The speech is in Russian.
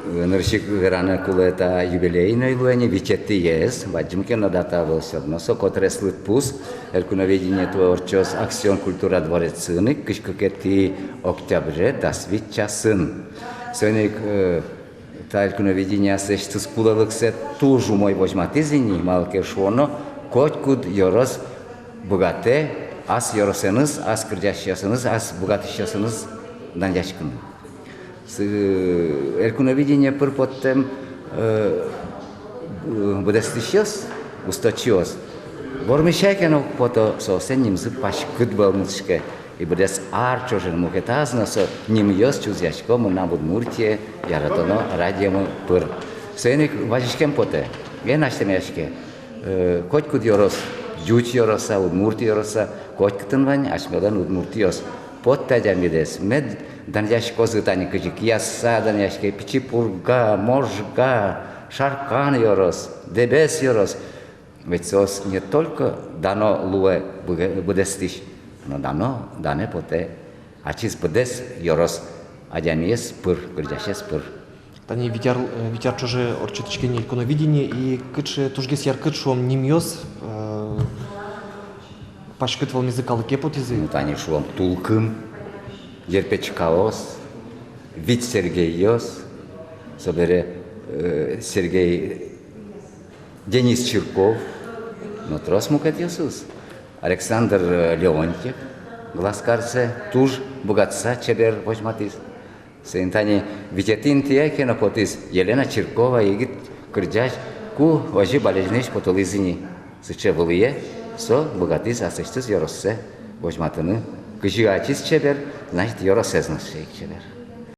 Нырщик рано кулета юбилейной луэни вичетти ес, баджимке на дата волсерносо, котрес лытпус, элькуноведение творчос акцион культура дворец сыны, кышкакети октябре, дасвича сын. Сыник та элькуноведение сештус пулалыксе тужу мой возьматизини, малке шоно, коткуд yorос богате, ас yorosеныз, ас кырдящасыныз, ас богатыщасыныз даняшкын. Элькуновидение пырпоттем будестищос, усточиос. Вормишайкено пото совсем нимзы пашкыд балмышке. И будес арчожен мукетазно со нимьос чузяшко мы на Удмуртии яратоно радиому пыр. Сеник важишкем поте. Генаштемяшке. Коть куд yorос, жуч yorosa, Удмурти yorosa, коть кытынвань ашмедан Удмуртиос. Потта жамидес. Мед даняшко зытани кыжик яса даняшке пичипурга, можга, шаркан yorос, дебес yoros. Ведь сос не только дано луэ будестиш, но дано дане поте ачис будес yoros, адямиес пыр, кырдяшес пыр. Тани витяр чуже орчеточкени иконовидение и кытше тужгес яр кытшуом нимьос пашкыт вал музыкалы кепотизы. Ну тани шуом тулкым, ерпечкаос, вид Сергейос, собере Сергей Денис Чирков, но трос мукет Иисус. Александр Леонтьев, гласкарце, туж богатца чебер возьматис. Сентани витятин тияке на потис Елена Чиркова игит кырджаш ку важи болезнеш потолизини. Сыче вылые, со богатис асыштыз yorosсе возьматыны. Кыжи ачис чебер, значит yorosезнос шейк чебер.